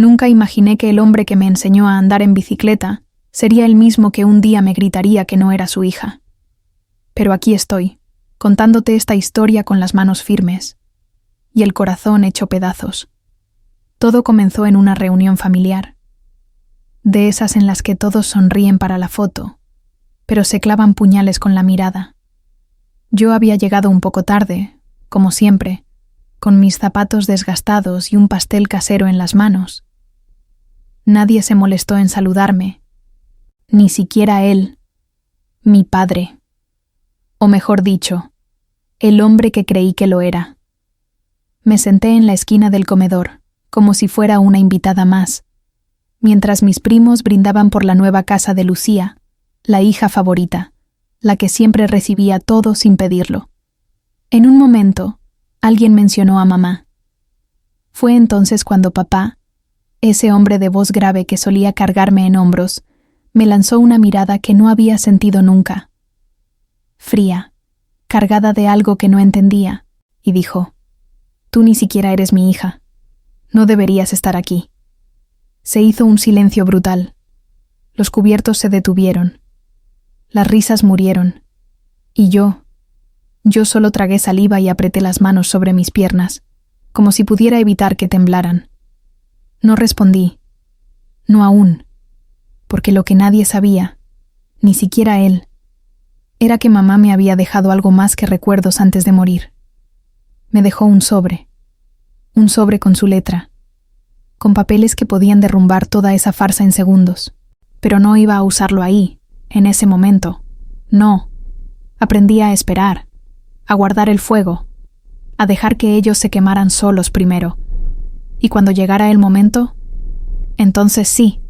Nunca imaginé que el hombre que me enseñó a andar en bicicleta sería el mismo que un día me gritaría que no era su hija. Pero aquí estoy, contándote esta historia con las manos firmes y el corazón hecho pedazos. Todo comenzó en una reunión familiar, de esas en las que todos sonríen para la foto, pero se clavan puñales con la mirada. Yo había llegado un poco tarde, como siempre, con mis zapatos desgastados y un pastel casero en las manos. Nadie se molestó en saludarme, ni siquiera él, mi padre. O mejor dicho, el hombre que creí que lo era. Me senté en la esquina del comedor, como si fuera una invitada más, mientras mis primos brindaban por la nueva casa de Lucía, la hija favorita, la que siempre recibía todo sin pedirlo. En un momento, alguien mencionó a mamá. Fue entonces cuando papá, ese hombre de voz grave que solía cargarme en hombros, me lanzó una mirada que no había sentido nunca. Fría, cargada de algo que no entendía, y dijo: «Tú ni siquiera eres mi hija. No deberías estar aquí». Se hizo un silencio brutal. Los cubiertos se detuvieron. Las risas murieron. Y yo solo tragué saliva y apreté las manos sobre mis piernas, como si pudiera evitar que temblaran. No respondí. No aún. Porque lo que nadie sabía, ni siquiera él, era que mamá me había dejado algo más que recuerdos antes de morir. Me dejó un sobre con su letra, con papeles que podían derrumbar toda esa farsa en segundos. Pero no iba a usarlo ahí, en ese momento. No. Aprendí a esperar, a guardar el fuego, a dejar que ellos se quemaran solos primero. Y cuando llegara el momento, entonces sí,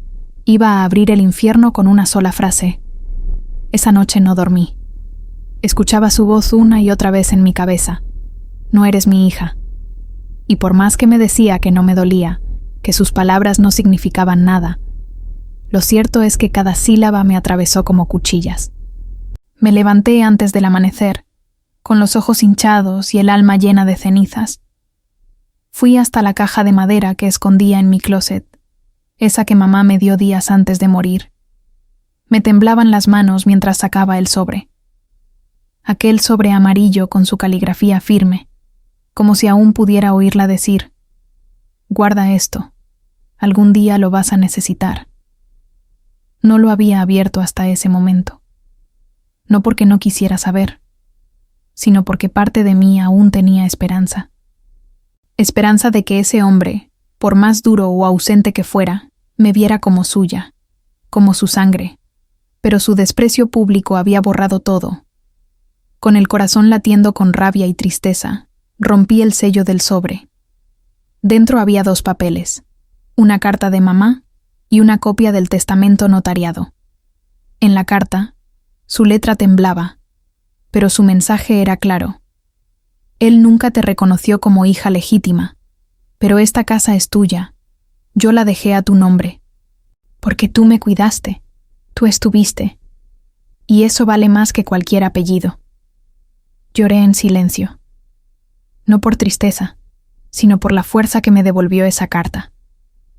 iba a abrir el infierno con una sola frase. Esa noche no dormí. Escuchaba su voz una y otra vez en mi cabeza. No eres mi hija. Y por más que me decía que no me dolía, que sus palabras no significaban nada, lo cierto es que cada sílaba me atravesó como cuchillas. Me levanté antes del amanecer, con los ojos hinchados y el alma llena de cenizas. Fui hasta la caja de madera que escondía en mi closet, esa que mamá me dio días antes de morir. Me temblaban las manos mientras sacaba el sobre. Aquel sobre amarillo con su caligrafía firme, como si aún pudiera oírla decir: «Guarda esto, algún día lo vas a necesitar». No lo había abierto hasta ese momento. No porque no quisiera saber, sino porque parte de mí aún tenía esperanza. Esperanza de que ese hombre, por más duro o ausente que fuera, me viera como suya, como su sangre. Pero su desprecio público había borrado todo. Con el corazón latiendo con rabia y tristeza, rompí el sello del sobre. Dentro había 2 papeles, una carta de mamá y una copia del testamento notariado. En la carta, su letra temblaba, pero su mensaje era claro. Él nunca te reconoció como hija legítima, pero esta casa es tuya. Yo la dejé a tu nombre. Porque tú me cuidaste, tú estuviste, y eso vale más que cualquier apellido. Lloré en silencio. No por tristeza, sino por la fuerza que me devolvió esa carta.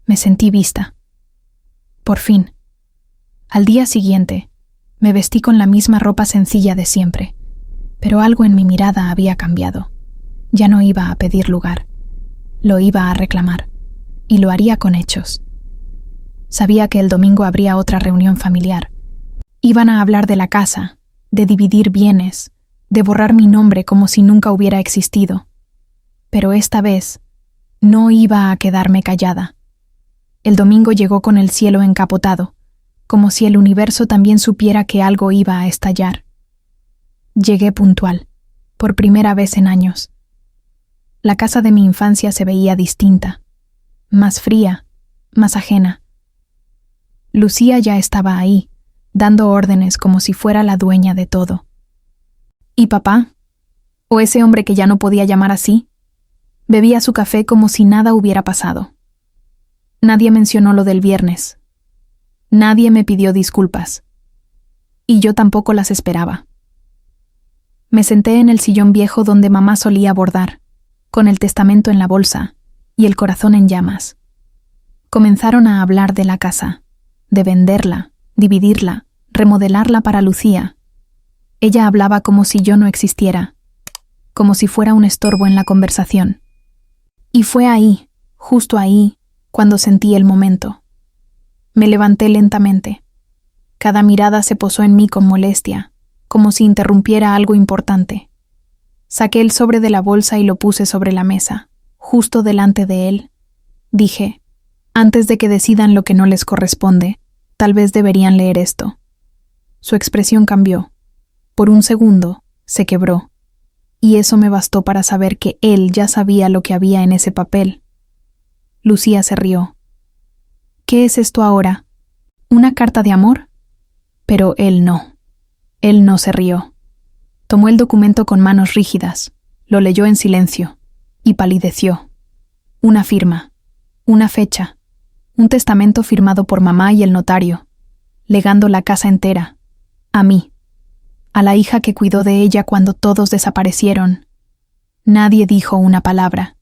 Me sentí vista. Por fin. Al día siguiente, me vestí con la misma ropa sencilla de siempre, pero algo en mi mirada había cambiado. Ya no iba a pedir lugar. Lo iba a reclamar, y lo haría con hechos. Sabía que el domingo habría otra reunión familiar. Iban a hablar de la casa, de dividir bienes, de borrar mi nombre como si nunca hubiera existido. Pero esta vez, no iba a quedarme callada. El domingo llegó con el cielo encapotado, como si el universo también supiera que algo iba a estallar. Llegué puntual, por primera vez en años. La casa de mi infancia se veía distinta, más fría, más ajena. Lucía ya estaba ahí, dando órdenes como si fuera la dueña de todo. ¿Y papá? ¿O ese hombre que ya no podía llamar así? Bebía su café como si nada hubiera pasado. Nadie mencionó lo del viernes. Nadie me pidió disculpas. Y yo tampoco las esperaba. Me senté en el sillón viejo donde mamá solía bordar, con el testamento en la bolsa y el corazón en llamas. Comenzaron a hablar de la casa, de venderla, dividirla, remodelarla para Lucía. Ella hablaba como si yo no existiera, como si fuera un estorbo en la conversación. Y fue ahí, justo ahí, cuando sentí el momento. Me levanté lentamente. Cada mirada se posó en mí con molestia, como si interrumpiera algo importante. Saqué el sobre de la bolsa y lo puse sobre la mesa, justo delante de él. Dije, antes de que decidan lo que no les corresponde, tal vez deberían leer esto. Su expresión cambió. Por un segundo, se quebró. Y eso me bastó para saber que él ya sabía lo que había en ese papel. Lucía se rió. ¿Qué es esto ahora? ¿Una carta de amor? Pero él no. Él no se rió. Tomó el documento con manos rígidas, lo leyó en silencio, y palideció. Una firma, una fecha, un testamento firmado por mamá y el notario, legando la casa entera, a mí, a la hija que cuidó de ella cuando todos desaparecieron. Nadie dijo una palabra.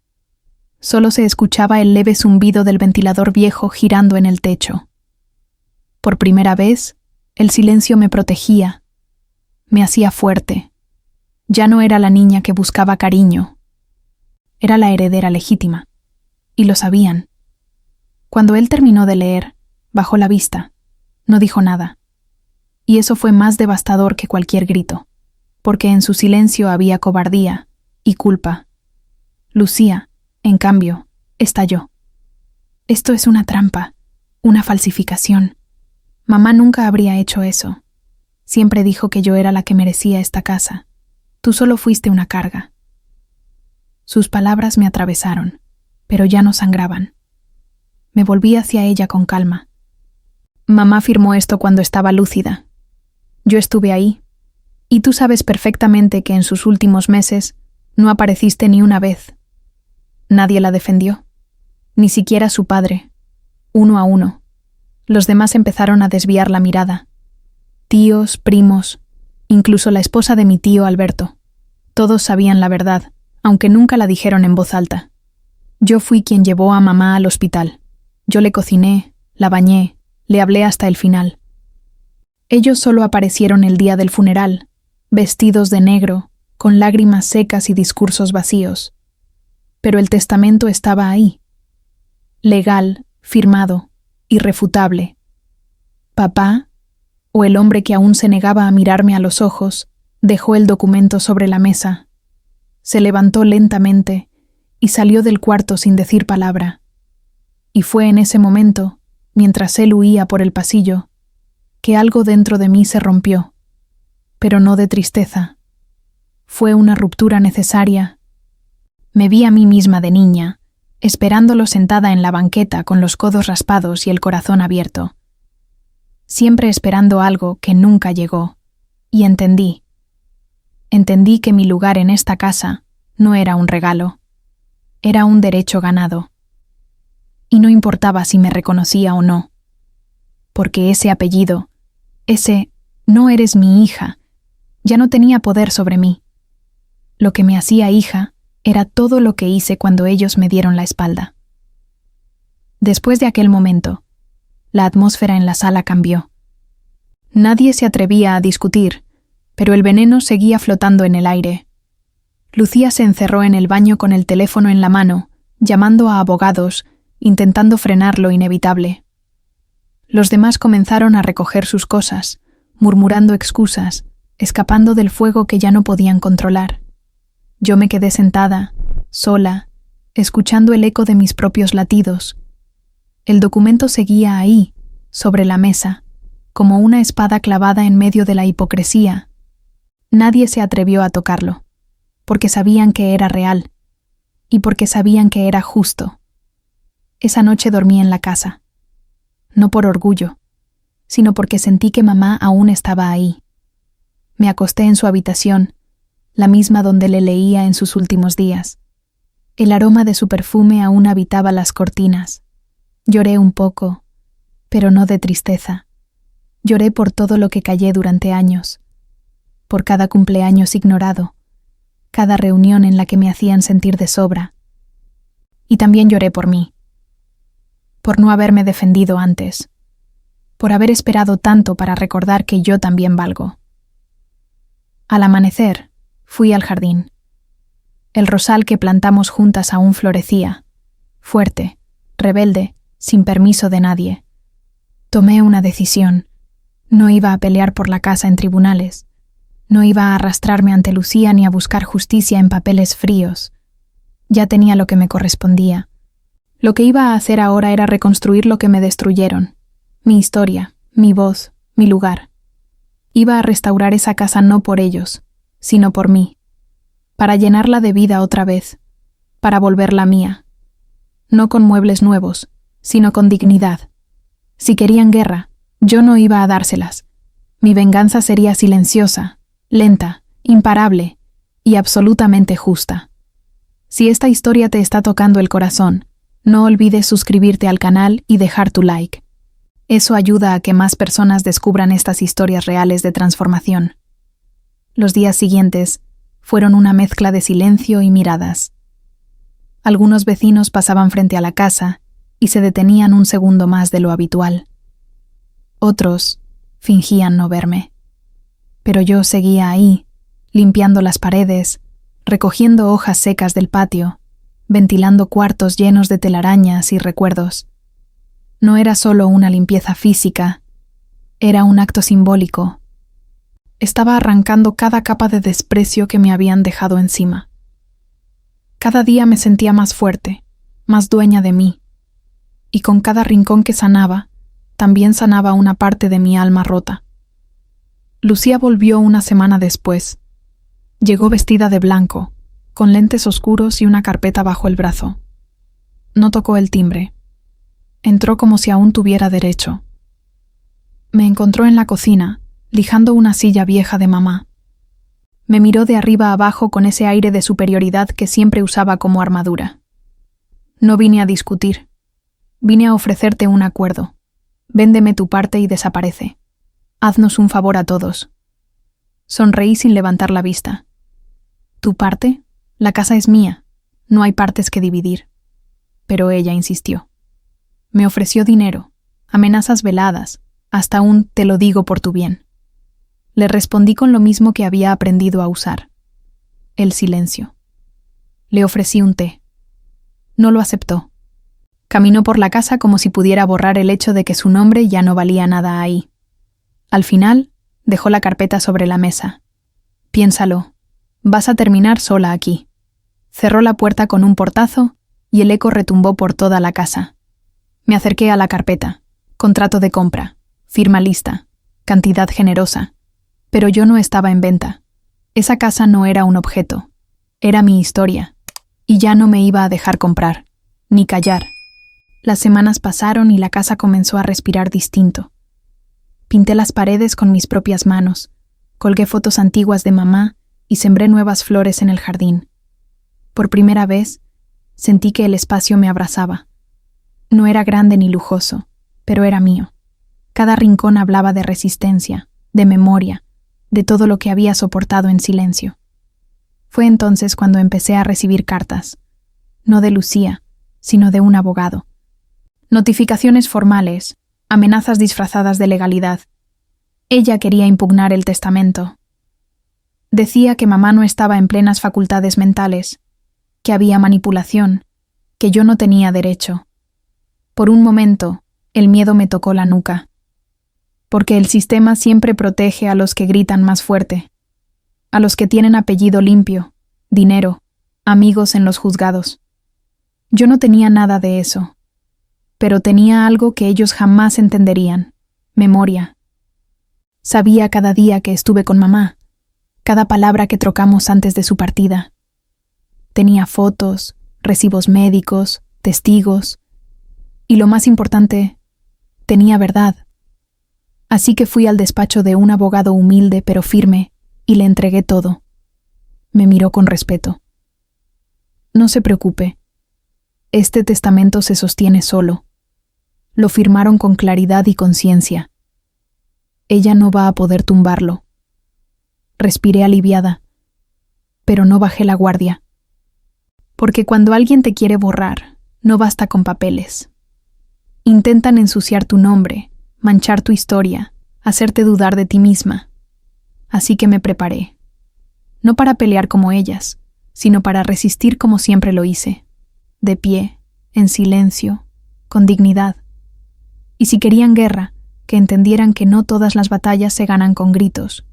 Solo se escuchaba el leve zumbido del ventilador viejo girando en el techo. Por primera vez, el silencio me protegía, me hacía fuerte. Ya no era la niña que buscaba cariño. Era la heredera legítima, y lo sabían. Cuando él terminó de leer, bajó la vista, no dijo nada. Y eso fue más devastador que cualquier grito, porque en su silencio había cobardía y culpa. Lucía, en cambio, estalló. Esto es una trampa, una falsificación. Mamá nunca habría hecho eso. Siempre dijo que yo era la que merecía esta casa. Tú solo fuiste una carga. Sus palabras me atravesaron, pero ya no sangraban. Me volví hacia ella con calma. Mamá firmó esto cuando estaba lúcida. Yo estuve ahí, y tú sabes perfectamente que en sus últimos meses no apareciste ni una vez. Nadie la defendió, ni siquiera su padre, uno a uno. Los demás empezaron a desviar la mirada. Tíos, primos, incluso la esposa de mi tío Alberto. Todos sabían la verdad, aunque nunca la dijeron en voz alta. Yo fui quien llevó a mamá al hospital. Yo le cociné, la bañé, le hablé hasta el final. Ellos solo aparecieron el día del funeral, vestidos de negro, con lágrimas secas y discursos vacíos. Pero el testamento estaba ahí. Legal, firmado, irrefutable. Papá, o el hombre que aún se negaba a mirarme a los ojos, dejó el documento sobre la mesa. Se levantó lentamente y salió del cuarto sin decir palabra. Y fue en ese momento, mientras él huía por el pasillo, que algo dentro de mí se rompió, pero no de tristeza. Fue una ruptura necesaria. Me vi a mí misma de niña, esperándolo sentada en la banqueta con los codos raspados y el corazón abierto. Siempre esperando algo que nunca llegó, y entendí. Entendí que mi lugar en esta casa no era un regalo, era un derecho ganado. Y no importaba si me reconocía o no, porque ese apellido, ese «no eres mi hija», ya no tenía poder sobre mí. Lo que me hacía hija era todo lo que hice cuando ellos me dieron la espalda. Después de aquel momento, la atmósfera en la sala cambió. Nadie se atrevía a discutir, pero el veneno seguía flotando en el aire. Lucía se encerró en el baño con el teléfono en la mano, llamando a abogados, intentando frenar lo inevitable. Los demás comenzaron a recoger sus cosas, murmurando excusas, escapando del fuego que ya no podían controlar. Yo me quedé sentada, sola, escuchando el eco de mis propios latidos. El documento seguía ahí, sobre la mesa, como una espada clavada en medio de la hipocresía. Nadie se atrevió a tocarlo, porque sabían que era real, y porque sabían que era justo. Esa noche dormí en la casa, no por orgullo, sino porque sentí que mamá aún estaba ahí. Me acosté en su habitación, la misma donde le leía en sus últimos días. El aroma de su perfume aún habitaba las cortinas. Lloré un poco, pero no de tristeza. Lloré por todo lo que callé durante años, por cada cumpleaños ignorado, cada reunión en la que me hacían sentir de sobra. Y también lloré por mí. por no haberme defendido antes, por haber esperado tanto para recordar que yo también valgo. Al amanecer, fui al jardín. El rosal que plantamos juntas aún florecía, fuerte, rebelde, sin permiso de nadie. Tomé una decisión. No iba a pelear por la casa en tribunales. No iba a arrastrarme ante Lucía ni a buscar justicia en papeles fríos. Ya tenía lo que me correspondía. Lo que iba a hacer ahora era reconstruir lo que me destruyeron. Mi historia, mi voz, mi lugar. Iba a restaurar esa casa no por ellos, sino por mí. Para llenarla de vida otra vez. Para volverla mía. No con muebles nuevos, sino con dignidad. Si querían guerra, yo no iba a dárselas. Mi venganza sería silenciosa, lenta, imparable y absolutamente justa. Si esta historia te está tocando el corazón, no olvides suscribirte al canal y dejar tu like. Eso ayuda a que más personas descubran estas historias reales de transformación. Los días siguientes fueron una mezcla de silencio y miradas. Algunos vecinos pasaban frente a la casa y se detenían un segundo más de lo habitual. Otros fingían no verme. Pero yo seguía ahí, limpiando las paredes, recogiendo hojas secas del patio, ventilando cuartos llenos de telarañas y recuerdos. No era solo una limpieza física, era un acto simbólico. Estaba arrancando cada capa de desprecio que me habían dejado encima. Cada día me sentía más fuerte, más dueña de mí, y con cada rincón que sanaba, también sanaba una parte de mi alma rota. Lucía volvió una semana después. Llegó vestida de blanco, con lentes oscuros y una carpeta bajo el brazo. No tocó el timbre. Entró como si aún tuviera derecho. Me encontró en la cocina, lijando una silla vieja de mamá. Me miró de arriba a abajo con ese aire de superioridad que siempre usaba como armadura. No vine a discutir. Vine a ofrecerte un acuerdo. Véndeme tu parte y desaparece. Haznos un favor a todos. Sonreí sin levantar la vista. ¿Tu parte? La casa es mía. No hay partes que dividir. Pero ella insistió. Me ofreció dinero, amenazas veladas, hasta un te lo digo por tu bien. Le respondí con lo mismo que había aprendido a usar. El silencio. Le ofrecí un té. No lo aceptó. Caminó por la casa como si pudiera borrar el hecho de que su nombre ya no valía nada ahí. Al final, dejó la carpeta sobre la mesa. Piénsalo, vas a terminar sola aquí. Cerró la puerta con un portazo y el eco retumbó por toda la casa. Me acerqué a la carpeta. Contrato de compra, firma lista, cantidad generosa. Pero yo no estaba en venta. Esa casa no era un objeto. Era mi historia. Y ya no me iba a dejar comprar, ni callar. Las semanas pasaron y la casa comenzó a respirar distinto. Pinté las paredes con mis propias manos, colgué fotos antiguas de mamá y sembré nuevas flores en el jardín. Por primera vez, sentí que el espacio me abrazaba. No era grande ni lujoso, pero era mío. Cada rincón hablaba de resistencia, de memoria, de todo lo que había soportado en silencio. Fue entonces cuando empecé a recibir cartas, no de Lucía, sino de un abogado. Notificaciones formales, amenazas disfrazadas de legalidad. Ella quería impugnar el testamento. Decía que mamá no estaba en plenas facultades mentales, que había manipulación, que yo no tenía derecho. Por un momento, el miedo me tocó la nuca. Porque el sistema siempre protege a los que gritan más fuerte, a los que tienen apellido limpio, dinero, amigos en los juzgados. Yo no tenía nada de eso, pero tenía algo que ellos jamás entenderían: memoria. Sabía cada día que estuve con mamá, cada palabra que trocamos antes de su partida. Tenía fotos, recibos médicos, testigos, y lo más importante, tenía verdad. Así que fui al despacho de un abogado humilde pero firme y le entregué todo. Me miró con respeto. No se preocupe. Este testamento se sostiene solo. Lo firmaron con claridad y conciencia. Ella no va a poder tumbarlo. Respiré aliviada, pero no bajé la guardia. Porque cuando alguien te quiere borrar, no basta con papeles. Intentan ensuciar tu nombre, manchar tu historia, hacerte dudar de ti misma. Así que me preparé. No para pelear como ellas, sino para resistir como siempre lo hice. De pie, en silencio, con dignidad. Y si querían guerra, que entendieran que no todas las batallas se ganan con gritos.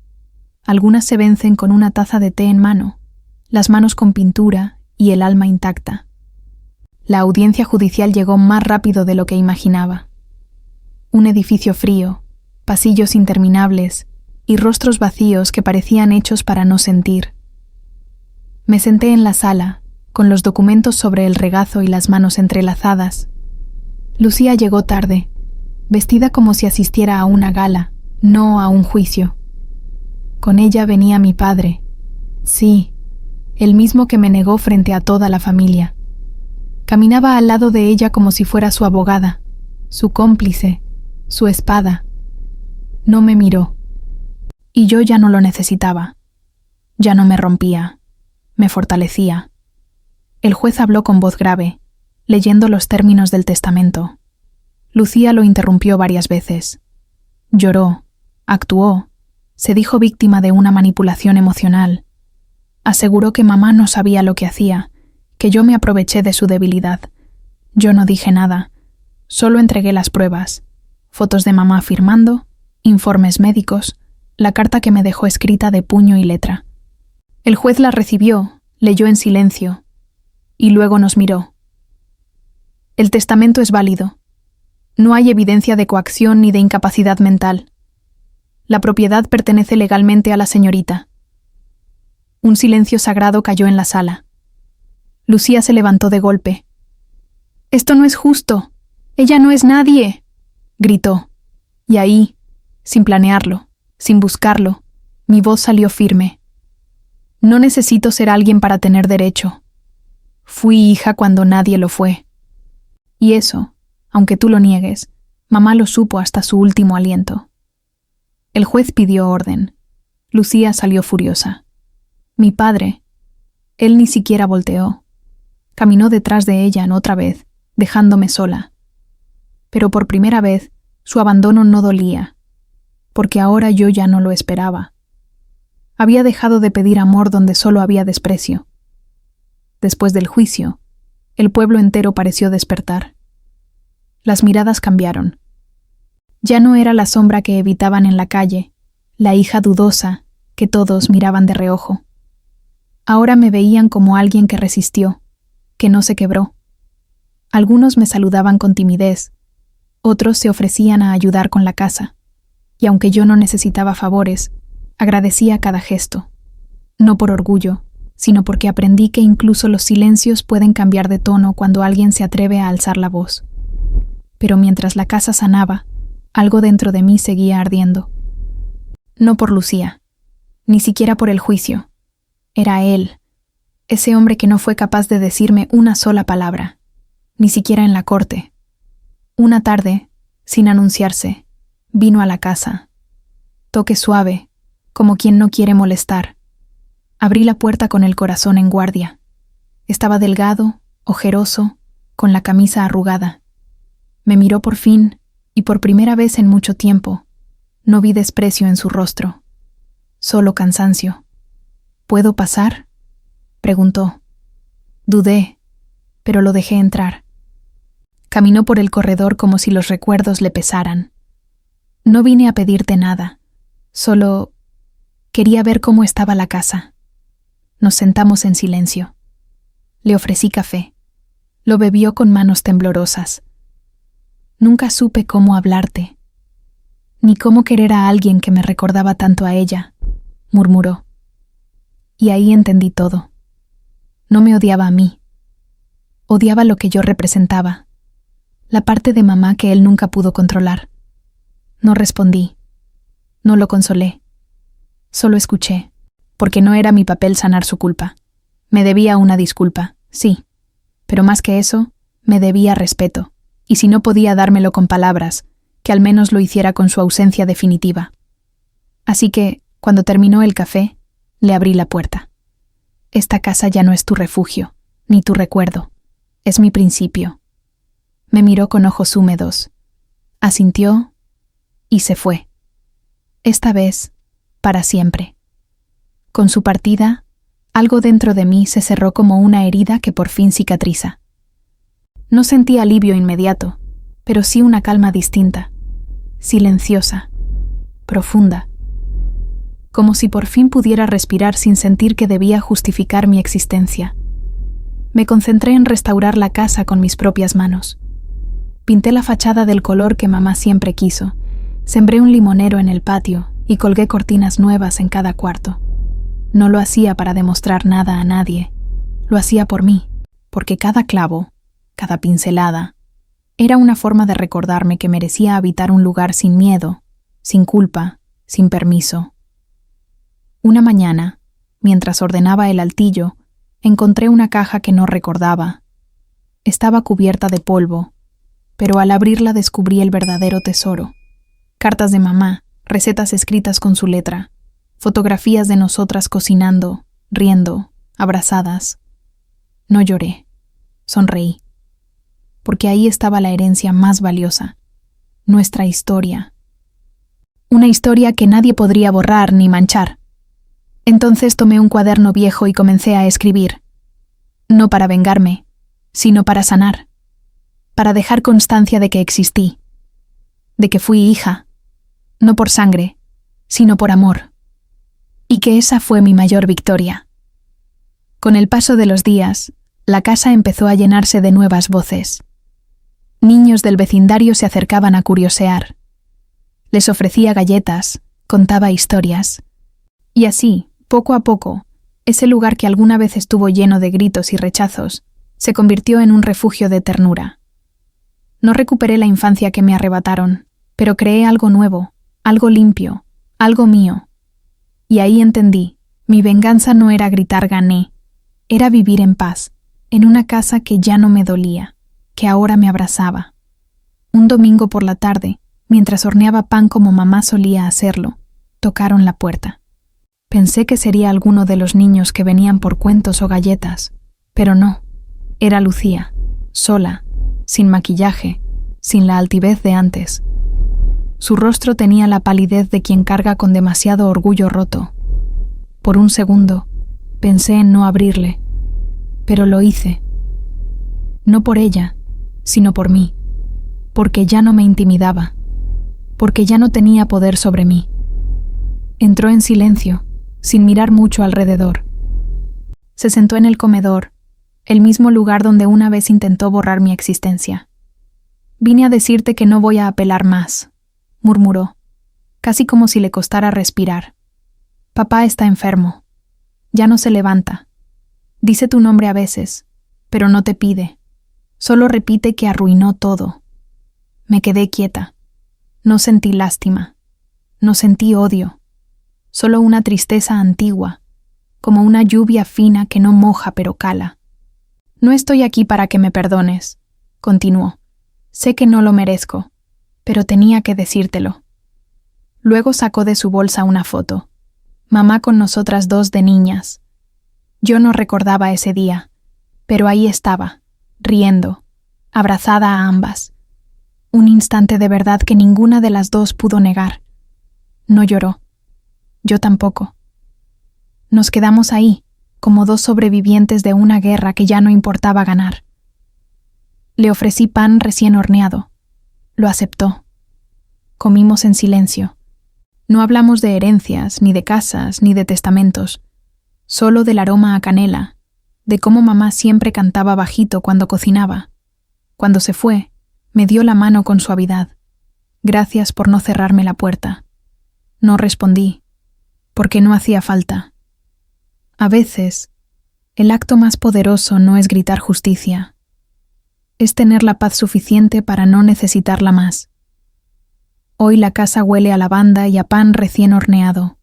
Algunas se vencen con una taza de té en mano, las manos con pintura y el alma intacta. La audiencia judicial llegó más rápido de lo que imaginaba. Un edificio frío, pasillos interminables y rostros vacíos que parecían hechos para no sentir. Me senté en la sala, con los documentos sobre el regazo y las manos entrelazadas. Lucía llegó tarde, vestida como si asistiera a una gala, no a un juicio. Con ella venía mi padre. Sí, el mismo que me negó frente a toda la familia. Caminaba al lado de ella como si fuera su abogada, su cómplice, su espada. No me miró. Y yo ya no lo necesitaba. Ya no me rompía. Me fortalecía. El juez habló con voz grave, leyendo los términos del testamento. Lucía lo interrumpió varias veces. Lloró, actuó, se dijo víctima de una manipulación emocional. Aseguró que mamá no sabía lo que hacía, que yo me aproveché de su debilidad. Yo no dije nada, solo entregué las pruebas, fotos de mamá firmando, informes médicos, la carta que me dejó escrita de puño y letra. El juez la recibió, leyó en silencio, y luego nos miró. El testamento es válido. No hay evidencia de coacción ni de incapacidad mental. La propiedad pertenece legalmente a la señorita. Un silencio sagrado cayó en la sala. Lucía se levantó de golpe. «Esto no es justo. Ella no es nadie», gritó. Y ahí, sin planearlo, sin buscarlo, mi voz salió firme. «No necesito ser alguien para tener derecho. Fui hija cuando nadie lo fue. Y eso, aunque tú lo niegues, mamá lo supo hasta su último aliento». El juez pidió orden. Lucía salió furiosa. Mi padre, él ni siquiera volteó. Caminó detrás de ella otra vez, dejándome sola. Pero por primera vez, su abandono no dolía, porque ahora yo ya no lo esperaba. Había dejado de pedir amor donde solo había desprecio. Después del juicio, el pueblo entero pareció despertar. Las miradas cambiaron. Ya no era la sombra que evitaban en la calle, la hija dudosa que todos miraban de reojo. Ahora me veían como alguien que resistió, que no se quebró. Algunos me saludaban con timidez, otros se ofrecían a ayudar con la casa, y aunque yo no necesitaba favores, agradecía cada gesto, no por orgullo, sino porque aprendí que incluso los silencios pueden cambiar de tono cuando alguien se atreve a alzar la voz. Pero mientras la casa sanaba, algo dentro de mí seguía ardiendo. No por Lucía, ni siquiera por el juicio. Era él, ese hombre que no fue capaz de decirme una sola palabra, ni siquiera en la corte. Una tarde, sin anunciarse, vino a la casa. Toque suave, como quien no quiere molestar. Abrí la puerta con el corazón en guardia. Estaba delgado, ojeroso, con la camisa arrugada. Me miró por fin, y por primera vez en mucho tiempo, no vi desprecio en su rostro, solo cansancio. ¿Puedo pasar?, preguntó. Dudé, pero lo dejé entrar. Caminó por el corredor como si los recuerdos le pesaran. No vine a pedirte nada, solo quería ver cómo estaba la casa. Nos sentamos en silencio. Le ofrecí café. Lo bebió con manos temblorosas. Nunca supe cómo hablarte, ni cómo querer a alguien que me recordaba tanto a ella, murmuró. Y ahí entendí todo. No me odiaba a mí. Odiaba lo que yo representaba, la parte de mamá que él nunca pudo controlar. No respondí. No lo consolé. Solo escuché, porque no era mi papel sanar su culpa. Me debía una disculpa, sí, pero más que eso, me debía respeto, y si no podía dármelo con palabras, que al menos lo hiciera con su ausencia definitiva. Así que, cuando terminó el café, le abrí la puerta. Esta casa ya no es tu refugio, ni tu recuerdo. Es mi principio. Me miró con ojos húmedos, asintió y se fue. Esta vez, para siempre. Con su partida, algo dentro de mí se cerró como una herida que por fin cicatriza. No sentí alivio inmediato, pero sí una calma distinta, silenciosa, profunda, como si por fin pudiera respirar sin sentir que debía justificar mi existencia. Me concentré en restaurar la casa con mis propias manos. Pinté la fachada del color que mamá siempre quiso, sembré un limonero en el patio y colgué cortinas nuevas en cada cuarto. No lo hacía para demostrar nada a nadie, lo hacía por mí, porque cada clavo, cada pincelada, era una forma de recordarme que merecía habitar un lugar sin miedo, sin culpa, sin permiso. Una mañana, mientras ordenaba el altillo, encontré una caja que no recordaba. Estaba cubierta de polvo, pero al abrirla descubrí el verdadero tesoro. Cartas de mamá, recetas escritas con su letra, fotografías de nosotras cocinando, riendo, abrazadas. No lloré, sonreí, porque ahí estaba la herencia más valiosa, nuestra historia. Una historia que nadie podría borrar ni manchar. Entonces tomé un cuaderno viejo y comencé a escribir, no para vengarme, sino para sanar, para dejar constancia de que existí, de que fui hija, no por sangre, sino por amor, y que esa fue mi mayor victoria. Con el paso de los días, la casa empezó a llenarse de nuevas voces. Niños del vecindario se acercaban a curiosear. Les ofrecía galletas, contaba historias, y así, poco a poco, ese lugar que alguna vez estuvo lleno de gritos y rechazos, se convirtió en un refugio de ternura. No recuperé la infancia que me arrebataron, pero creé algo nuevo, algo limpio, algo mío. Y ahí entendí, mi venganza no era gritar gané, era vivir en paz, en una casa que ya no me dolía, que ahora me abrazaba. Un domingo por la tarde, mientras horneaba pan como mamá solía hacerlo, tocaron la puerta. Pensé que sería alguno de los niños que venían por cuentos o galletas, pero no, era Lucía, sola, sin maquillaje, sin la altivez de antes. Su rostro tenía la palidez de quien carga con demasiado orgullo roto. Por un segundo, pensé en no abrirle, pero lo hice. No por ella, sino por mí, porque ya no me intimidaba, porque ya no tenía poder sobre mí. Entró en silencio, sin mirar mucho alrededor. Se sentó en el comedor, el mismo lugar donde una vez intentó borrar mi existencia. «Vine a decirte que no voy a apelar más», murmuró, casi como si le costara respirar. «Papá está enfermo. Ya no se levanta. Dice tu nombre a veces, pero no te pide. Solo repite que arruinó todo». Me quedé quieta. No sentí lástima. No sentí odio. Solo una tristeza antigua, como una lluvia fina que no moja pero cala. «No estoy aquí para que me perdones», continuó. «Sé que no lo merezco, pero tenía que decírtelo». Luego sacó de su bolsa una foto. Mamá con nosotras dos de niñas. Yo no recordaba ese día, pero ahí estaba, riendo, abrazada a ambas. Un instante de verdad que ninguna de las dos pudo negar. No lloró. Yo tampoco. Nos quedamos ahí, como dos sobrevivientes de una guerra que ya no importaba ganar. Le ofrecí pan recién horneado. Lo aceptó. Comimos en silencio. No hablamos de herencias, ni de casas, ni de testamentos. Solo del aroma a canela, de cómo mamá siempre cantaba bajito cuando cocinaba. Cuando se fue, me dio la mano con suavidad. Gracias por no cerrarme la puerta. No respondí, porque no hacía falta. A veces, el acto más poderoso no es gritar justicia. Es tener la paz suficiente para no necesitarla más. Hoy la casa huele a lavanda y a pan recién horneado.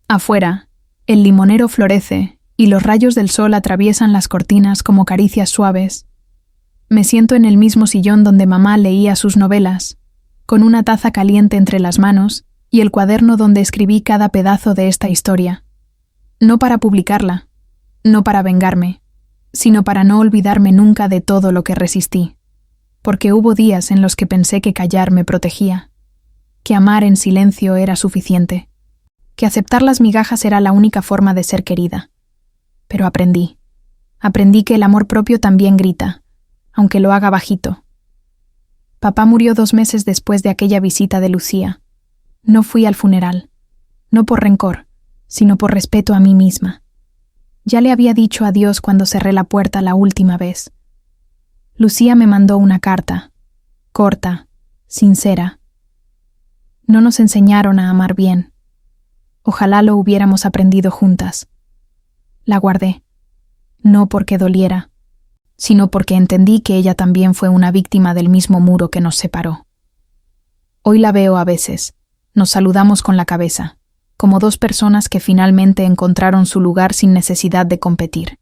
Afuera, el limonero florece y los rayos del sol atraviesan las cortinas como caricias suaves. Me siento en el mismo sillón donde mamá leía sus novelas, con una taza caliente entre las manos y el cuaderno donde escribí cada pedazo de esta historia. No para publicarla, no para vengarme, sino para no olvidarme nunca de todo lo que resistí. porque hubo días en los que pensé que callar me protegía, que amar en silencio era suficiente, que aceptar las migajas era la única forma de ser querida. Pero aprendí que el amor propio también grita, aunque lo haga bajito. Papá murió 2 meses después de aquella visita de Lucía. No fui al funeral, no por rencor, sino por respeto a mí misma. Ya le había dicho adiós cuando cerré la puerta la última vez. Lucía me mandó una carta, corta, sincera. No nos enseñaron a amar bien. Ojalá lo hubiéramos aprendido juntas. La guardé, no porque doliera, sino porque entendí que ella también fue una víctima del mismo muro que nos separó. Hoy la veo a veces, nos saludamos con la cabeza, como 2 personas que finalmente encontraron su lugar sin necesidad de competir.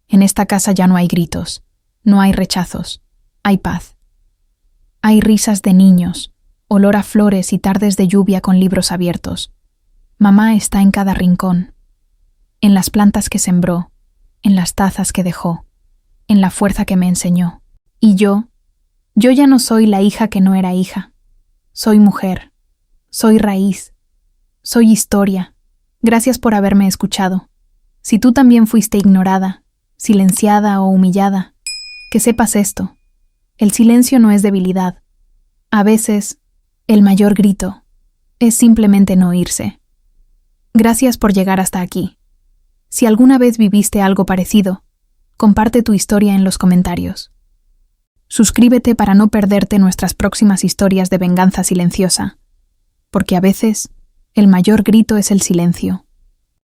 En esta casa ya no hay gritos, no hay rechazos, hay paz. Hay risas de niños, olor a flores y tardes de lluvia con libros abiertos. Mamá está en cada rincón, en las plantas que sembró, en las tazas que dejó, en la fuerza que me enseñó. Y yo ya no soy la hija que no era hija. Soy mujer, soy raíz, soy historia. Gracias por haberme escuchado. Si tú también fuiste ignorada, silenciada o humillada, que sepas esto. El silencio no es debilidad. A veces, el mayor grito es simplemente no irse. Gracias por llegar hasta aquí. Si alguna vez viviste algo parecido, comparte tu historia en los comentarios. Suscríbete para no perderte nuestras próximas historias de venganza silenciosa, porque a veces el mayor grito es el silencio.